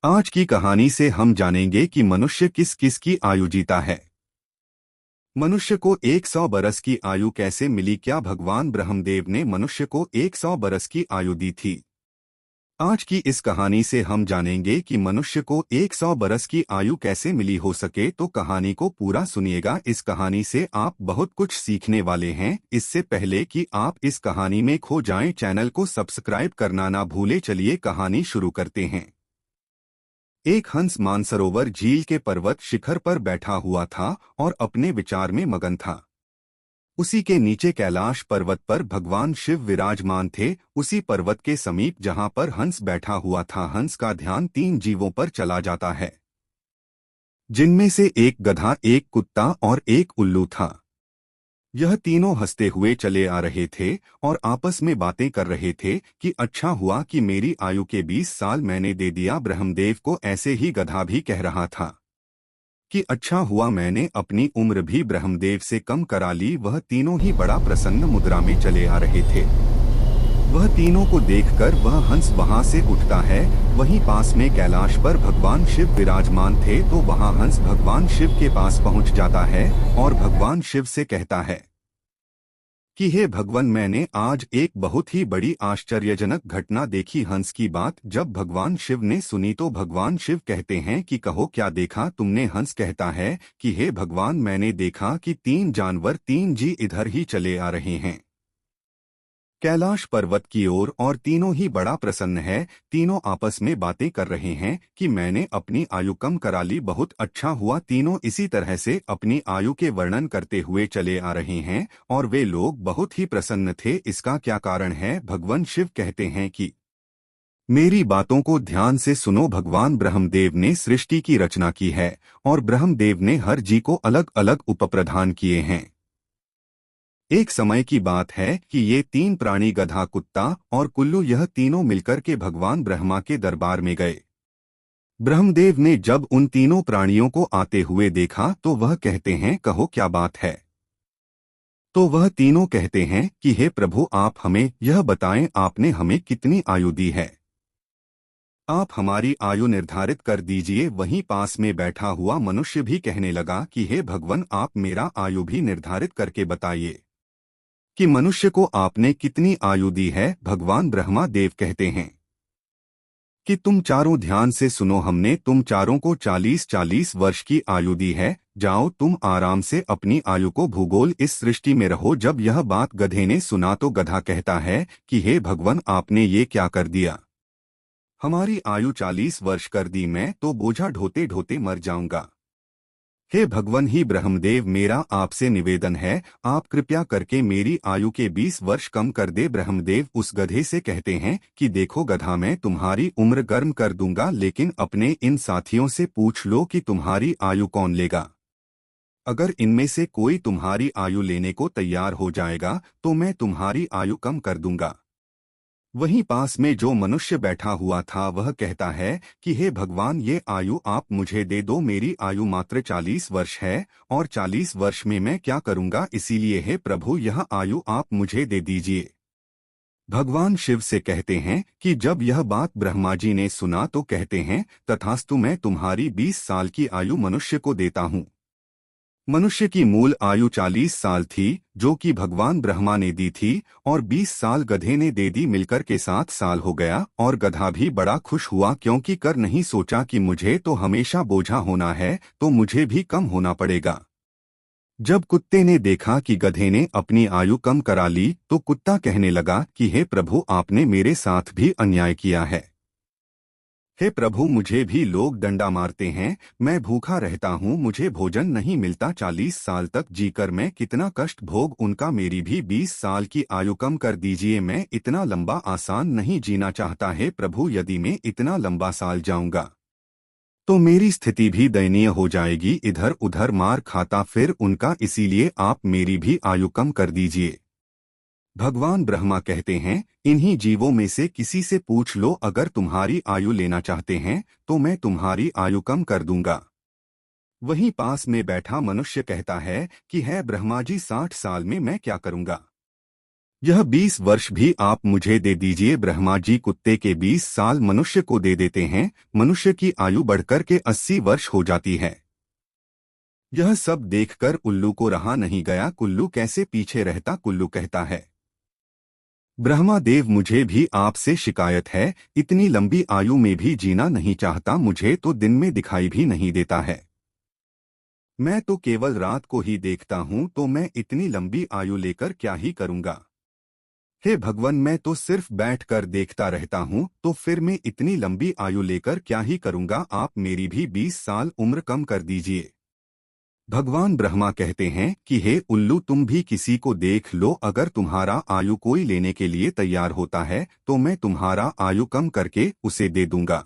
आज की कहानी से हम जानेंगे कि मनुष्य किस किस की आयु जीता है। मनुष्य को 100 बरस की आयु कैसे मिली? क्या भगवान ब्रह्मदेव ने मनुष्य को 100 बरस की आयु दी थी? आज की इस कहानी से हम जानेंगे कि मनुष्य को 100 बरस की आयु कैसे मिली। हो सके तो कहानी को पूरा सुनिएगा। इस कहानी से आप बहुत कुछ सीखने वाले हैं। इससे पहले कि आप इस कहानी में खो जाएं, चैनल को सब्सक्राइब करना ना भूले। चलिए कहानी शुरू करते हैं। एक हंस मानसरोवर झील के पर्वत शिखर पर बैठा हुआ था और अपने विचार में मगन था। उसी के नीचे कैलाश पर्वत पर भगवान शिव विराजमान थे। उसी पर्वत के समीप जहां पर हंस बैठा हुआ था, हंस का ध्यान 3 जीवों पर चला जाता है, जिनमें से एक गधा, एक कुत्ता और एक उल्लू था। यह तीनों हंसते हुए चले आ रहे थे और आपस में बातें कर रहे थे कि अच्छा हुआ कि मेरी आयु के 20 साल मैंने दे दिया ब्रह्मदेव को। ऐसे ही गधा भी कह रहा था कि अच्छा हुआ मैंने अपनी उम्र भी ब्रह्मदेव से कम करा ली। वह तीनों ही बड़ा प्रसन्न मुद्रा में चले आ रहे थे। वह तीनों को देखकर वह हंस वहां से उठता है। वहीं पास में कैलाश पर भगवान शिव विराजमान थे, तो वहां हंस भगवान शिव के पास पहुंच जाता है और भगवान शिव से कहता है कि हे भगवान, मैंने आज एक बहुत ही बड़ी आश्चर्यजनक घटना देखी। हंस की बात जब भगवान शिव ने सुनी तो भगवान शिव कहते हैं कि कहो क्या देखा तुमने? हंस कहता है कि हे भगवान, मैंने देखा कि 3 जानवर, 3 जी इधर ही चले आ रहे हैं कैलाश पर्वत की ओर, और तीनों ही बड़ा प्रसन्न है। तीनों आपस में बातें कर रहे हैं कि मैंने अपनी आयु कम करा ली, बहुत अच्छा हुआ। तीनों इसी तरह से अपनी आयु के वर्णन करते हुए चले आ रहे हैं और वे लोग बहुत ही प्रसन्न थे। इसका क्या कारण है? भगवान शिव कहते हैं कि मेरी बातों को ध्यान से सुनो। भगवान ब्रह्मदेव ने सृष्टि की रचना की है और ब्रह्मदेव ने हर जी को अलग अलग उपप्रधान किए हैं। एक समय की बात है कि ये 3 प्राणी, गधा, कुत्ता और कुल्लू, यह तीनों मिलकर के भगवान ब्रह्मा के दरबार में गए। ब्रह्मदेव ने जब उन तीनों प्राणियों को आते हुए देखा तो वह कहते हैं कहो क्या बात है? तो वह तीनों कहते हैं कि हे प्रभु, आप हमें यह बताएं, आपने हमें कितनी आयु दी है? आप हमारी आयु निर्धारित कर दीजिए। वहीं पास में बैठा हुआ मनुष्य भी कहने लगा कि हे भगवान, आप मेरा आयु भी निर्धारित करके बताइए कि मनुष्य को आपने कितनी आयु दी है। भगवान ब्रह्मा देव कहते हैं कि तुम चारों ध्यान से सुनो, हमने तुम चारों को 40-40 वर्ष की आयु दी है। जाओ तुम आराम से अपनी आयु को भूगोल इस सृष्टि में रहो। जब यह बात गधे ने सुना तो गधा कहता है कि हे भगवान, आपने ये क्या कर दिया? हमारी आयु 40 वर्ष कर दी, मैं तो बोझा ढोते ढोते मर जाऊंगा। हे भगवान ही ब्रह्मदेव, मेरा आपसे निवेदन है, आप कृपया करके मेरी आयु के 20 वर्ष कम कर दे। ब्रह्मदेव उस गधे से कहते हैं कि देखो गधा, मैं तुम्हारी उम्र गर्म कर दूंगा, लेकिन अपने इन साथियों से पूछ लो कि तुम्हारी आयु कौन लेगा। अगर इनमें से कोई तुम्हारी आयु लेने को तैयार हो जाएगा तो मैं तुम्हारी आयु कम कर दूंगा। वहीं पास में जो मनुष्य बैठा हुआ था वह कहता है कि हे भगवान, ये आयु आप मुझे दे दो। मेरी आयु मात्र 40 वर्ष है और 40 वर्ष में मैं क्या करूंगा? इसीलिए हे प्रभु, यह आयु आप मुझे दे दीजिए। भगवान शिव से कहते हैं कि जब यह बात ब्रह्मा जी ने सुना तो कहते हैं तथास्तु, मैं तुम्हारी 20 साल की आयु मनुष्य को देता हूँ। मनुष्य की मूल आयु 40 साल थी, जो कि भगवान ब्रह्मा ने दी थी, और 20 साल गधे ने दे दी। मिलकर के 7 साल हो गया और गधा भी बड़ा खुश हुआ, क्योंकि कर नहीं सोचा कि मुझे तो हमेशा बोझा होना है, तो मुझे भी कम होना पड़ेगा। जब कुत्ते ने देखा कि गधे ने अपनी आयु कम करा ली तो कुत्ता कहने लगा कि हे प्रभु, आपने मेरे साथ भी अन्याय किया है। हे प्रभु, मुझे भी लोग डंडा मारते हैं, मैं भूखा रहता हूँ, मुझे भोजन नहीं मिलता। 40 साल तक जीकर मैं कितना कष्ट भोग उनका, मेरी भी 20 साल की आयु कम कर दीजिए। मैं इतना लंबा आसान नहीं जीना चाहता। हे प्रभु, यदि मैं इतना लंबा साल जाऊंगा तो मेरी स्थिति भी दयनीय हो जाएगी, इधर उधर मार खाता फिर उनका, इसीलिए आप मेरी भी आयु कम कर दीजिए। भगवान ब्रह्मा कहते हैं इन्हीं जीवों में से किसी से पूछ लो, अगर तुम्हारी आयु लेना चाहते हैं तो मैं तुम्हारी आयु कम कर दूंगा। वहीं पास में बैठा मनुष्य कहता है कि है ब्रह्मा जी, 60 साल में मैं क्या करूंगा? यह 20 वर्ष भी आप मुझे दे दीजिए। ब्रह्मा जी कुत्ते के 20 साल मनुष्य को दे देते हैं। मनुष्य की आयु बढ़कर के 80 वर्ष हो जाती है। यह सब देखकर उल्लू को रहा नहीं गया। कुल्लू कैसे पीछे रहता। कुल्लू कहता है, ब्रह्मा देव, मुझे भी आपसे शिकायत है। इतनी लंबी आयु में भी जीना नहीं चाहता। मुझे तो दिन में दिखाई भी नहीं देता है। मैं तो केवल रात को ही देखता हूँ, तो मैं इतनी लंबी आयु लेकर क्या ही करूँगा। हे भगवान, मैं तो सिर्फ बैठकर देखता रहता हूँ, तो फिर मैं इतनी लंबी आयु लेकर क्या ही करूँगा। आप मेरी भी 20 साल उम्र कम कर दीजिए। भगवान ब्रह्मा कहते हैं कि हे उल्लू, तुम भी किसी को देख लो। अगर तुम्हारा आयु कोई लेने के लिए तैयार होता है तो मैं तुम्हारा आयु कम करके उसे दे दूंगा।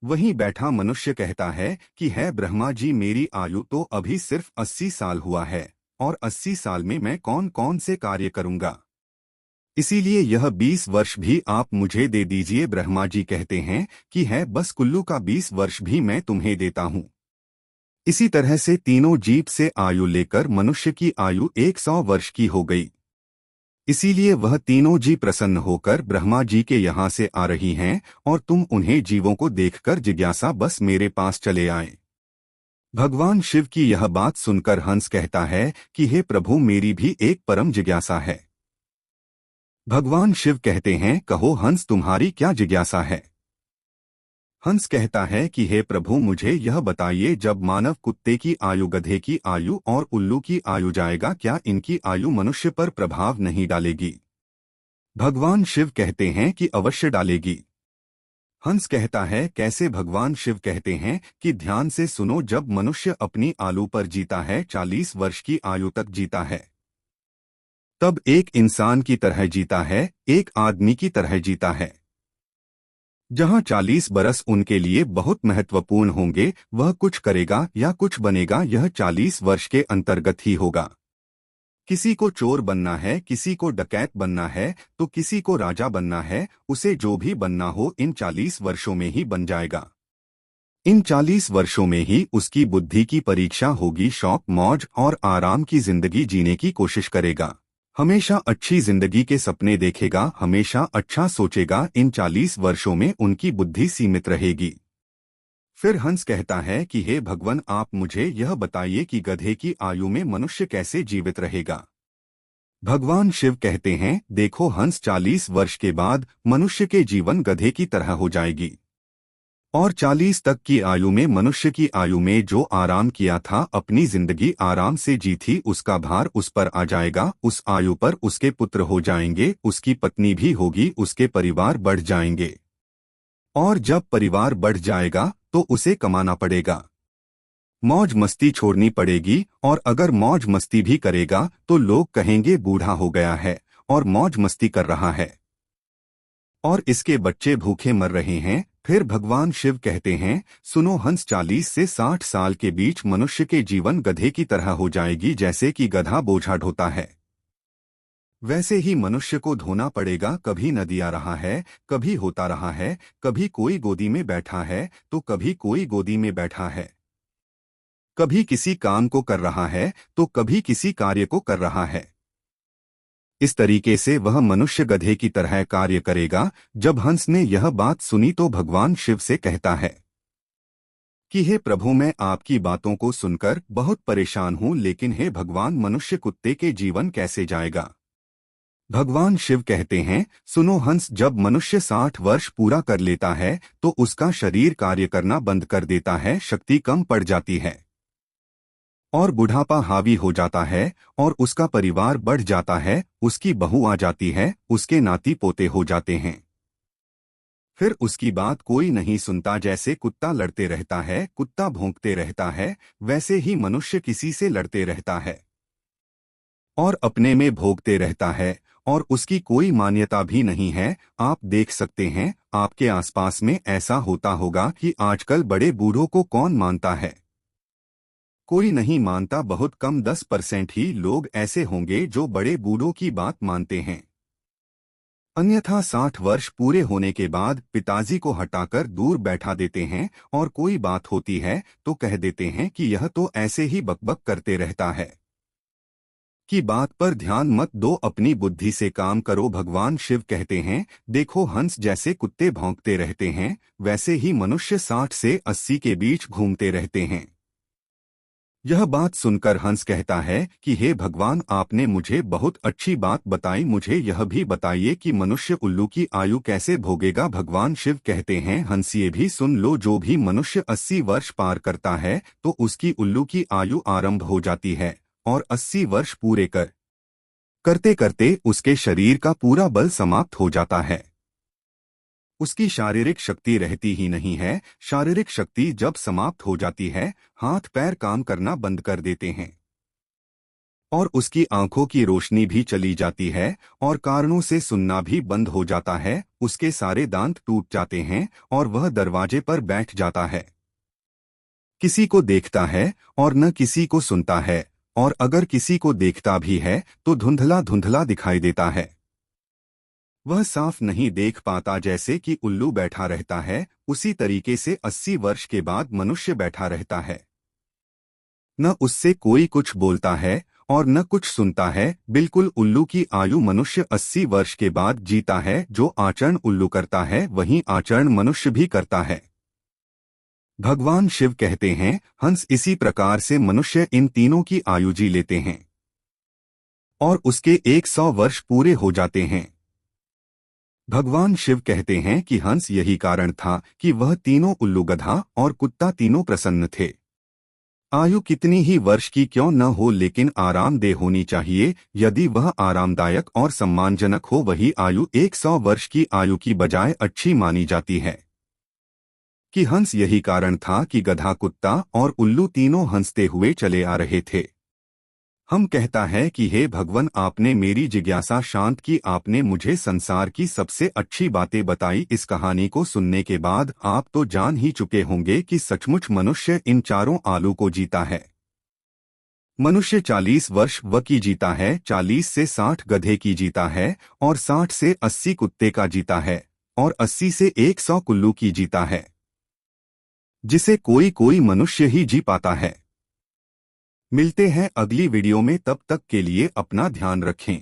वहीं बैठा मनुष्य कहता है कि है ब्रह्मा जी, मेरी आयु तो अभी सिर्फ 80 साल हुआ है, और 80 साल में मैं कौन कौन से कार्य करूंगा। इसीलिए यह 20 वर्ष भी आप मुझे दे दीजिए। ब्रह्मा जी कहते हैं कि है बस कुल्लू का 20 वर्ष भी मैं तुम्हें देता हूँ। इसी तरह से तीनों जीव से आयु लेकर मनुष्य की आयु 100 वर्ष की हो गई। इसीलिए वह तीनों जी प्रसन्न होकर ब्रह्मा जी के यहाँ से आ रही हैं, और तुम उन्हें जीवों को देखकर जिज्ञासा बस मेरे पास चले आए। भगवान शिव की यह बात सुनकर हंस कहता है कि हे प्रभु, मेरी भी एक परम जिज्ञासा है। भगवान शिव कहते हैं, कहो हंस, तुम्हारी क्या जिज्ञासा है। हंस कहता है कि हे प्रभु, मुझे यह बताइए, जब मानव कुत्ते की आयु, गधे की आयु और उल्लू की आयु जाएगा, क्या इनकी आयु मनुष्य पर प्रभाव नहीं डालेगी। भगवान शिव कहते हैं कि अवश्य डालेगी। हंस कहता है, कैसे। भगवान शिव कहते हैं कि ध्यान से सुनो, जब मनुष्य अपनी आयु पर जीता है, 40 वर्ष की आयु तक जीता है, तब एक इंसान की तरह जीता है, एक आदमी की तरह जीता है। जहां 40 बरस उनके लिए बहुत महत्वपूर्ण होंगे, वह कुछ करेगा या कुछ बनेगा, यह 40 वर्ष के अंतर्गत ही होगा। किसी को चोर बनना है, किसी को डकैत बनना है, तो किसी को राजा बनना है, उसे जो भी बनना हो इन 40 वर्षों में ही बन जाएगा। इन 40 वर्षों में ही उसकी बुद्धि की परीक्षा होगी। शौक, मौज और आराम की जिंदगी जीने की कोशिश करेगा। हमेशा अच्छी जिंदगी के सपने देखेगा, हमेशा अच्छा सोचेगा। इन 40 वर्षों में उनकी बुद्धि सीमित रहेगी। फिर हंस कहता है कि हे भगवान, आप मुझे यह बताइए कि गधे की आयु में मनुष्य कैसे जीवित रहेगा। भगवान शिव कहते हैं, देखो हंस, 40 वर्ष के बाद मनुष्य के जीवन गधे की तरह हो जाएगी, और 40 तक की आयु में मनुष्य की आयु में जो आराम किया था, अपनी जिंदगी आराम से जी थी, उसका भार उस पर आ जाएगा। उस आयु पर उसके पुत्र हो जाएंगे, उसकी पत्नी भी होगी, उसके परिवार बढ़ जाएंगे। और जब परिवार बढ़ जाएगा तो उसे कमाना पड़ेगा, मौज मस्ती छोड़नी पड़ेगी। और अगर मौज मस्ती भी करेगा तो लोग कहेंगे बूढ़ा हो गया है और मौज मस्ती कर रहा है, और इसके बच्चे भूखे मर रहे हैं। फिर भगवान शिव कहते हैं, सुनो हंस, 40 से 60 साल के बीच मनुष्य के जीवन गधे की तरह हो जाएगी। जैसे कि गधा बोझा ढोता है, वैसे ही मनुष्य को धोना पड़ेगा। कभी नदी आ रहा है, कभी होता रहा है, कभी कोई गोदी में बैठा है तो कभी कोई गोदी में बैठा है, कभी किसी काम को कर रहा है तो कभी किसी कार्य को कर रहा है। इस तरीके से वह मनुष्य गधे की तरह कार्य करेगा। जब हंस ने यह बात सुनी तो भगवान शिव से कहता है कि हे प्रभु, मैं आपकी बातों को सुनकर बहुत परेशान हूँ, लेकिन हे भगवान, मनुष्य कुत्ते के जीवन कैसे जाएगा। भगवान शिव कहते हैं, सुनो हंस, जब मनुष्य 60 वर्ष पूरा कर लेता है तो उसका शरीर कार्य करना बंद कर देता है, शक्ति कम पड़ जाती है, और बुढ़ापा हावी हो जाता है, और उसका परिवार बढ़ जाता है, उसकी बहू आ जाती है, उसके नाती पोते हो जाते हैं। फिर उसकी बात कोई नहीं सुनता। जैसे कुत्ता लड़ते रहता है, कुत्ता भौंकते रहता है, वैसे ही मनुष्य किसी से लड़ते रहता है और अपने में भोगते रहता है, और उसकी कोई मान्यता भी नहीं है। आप देख सकते हैं, आपके आसपास में ऐसा होता होगा कि आजकल बड़े बूढ़ों को कौन मानता है। कोई नहीं मानता, बहुत कम 10% ही लोग ऐसे होंगे जो बड़े बूढ़ों की बात मानते हैं। अन्यथा 60 वर्ष पूरे होने के बाद पिताजी को हटाकर दूर बैठा देते हैं, और कोई बात होती है तो कह देते हैं कि यह तो ऐसे ही बकबक करते रहता है। की बात पर ध्यान मत दो, अपनी बुद्धि से काम करो। भगवान शिव कहते हैं, देखो हंस जैसे कुत्ते भौंकते रहते हैं, वैसे ही मनुष्य 60 से 80 के बीच घूमते रहते हैं। यह बात सुनकर हंस कहता है कि हे भगवान, आपने मुझे बहुत अच्छी बात बताई, मुझे यह भी बताइए कि मनुष्य उल्लू की आयु कैसे भोगेगा। भगवान शिव कहते हैं, हंस ये भी सुन लो, जो भी मनुष्य 80 वर्ष पार करता है तो उसकी उल्लू की आयु आरंभ हो जाती है, और 80 वर्ष पूरे करते करते उसके शरीर का पूरा बल समाप्त हो जाता है। उसकी शारीरिक शक्ति रहती ही नहीं है। शारीरिक शक्ति जब समाप्त हो जाती है, हाथ पैर काम करना बंद कर देते हैं, और उसकी आंखों की रोशनी भी चली जाती है, और कारणों से सुनना भी बंद हो जाता है। उसके सारे दांत टूट जाते हैं, और वह दरवाजे पर बैठ जाता है। किसी को देखता है और न किसी को सुनता है, और अगर किसी को देखता भी है तो धुंधला धुंधला दिखाई देता है। वह साफ नहीं देख पाता, जैसे कि उल्लू बैठा रहता है उसी तरीके से 80 वर्ष के बाद मनुष्य बैठा रहता है। न उससे कोई कुछ बोलता है और न कुछ सुनता है। बिल्कुल उल्लू की आयु मनुष्य 80 वर्ष के बाद जीता है। जो आचरण उल्लू करता है वही आचरण मनुष्य भी करता है। भगवान शिव कहते हैं, हंस इसी प्रकार से मनुष्य इन तीनों की आयु जी लेते हैं, और उसके 100 वर्ष पूरे हो जाते हैं। भगवान शिव कहते हैं कि हंस यही कारण था कि वह तीनों उल्लू, गधा और कुत्ता तीनों प्रसन्न थे। आयु कितनी ही वर्ष की क्यों न हो, लेकिन आरामदेह होनी चाहिए। यदि वह आरामदायक और सम्मानजनक हो, वही आयु 100 वर्ष की आयु की बजाय अच्छी मानी जाती है। कि हंस यही कारण था कि गधा, कुत्ता और उल्लू तीनों हंसते हुए चले आ रहे थे। हम कहता है कि हे भगवान, आपने मेरी जिज्ञासा शांत की, आपने मुझे संसार की सबसे अच्छी बातें बताई। इस कहानी को सुनने के बाद आप तो जान ही चुके होंगे कि सचमुच मनुष्य इन चारों आलू को जीता है। मनुष्य 40 वर्ष व की जीता है, 40 से 60 गधे की जीता है, और 60 से 80 कुत्ते का जीता है, और 80 से 100 कुल्लू की जीता है, जिसे कोई कोई मनुष्य ही जी पाता है। मिलते हैं अगली वीडियो में, तब तक के लिए अपना ध्यान रखें।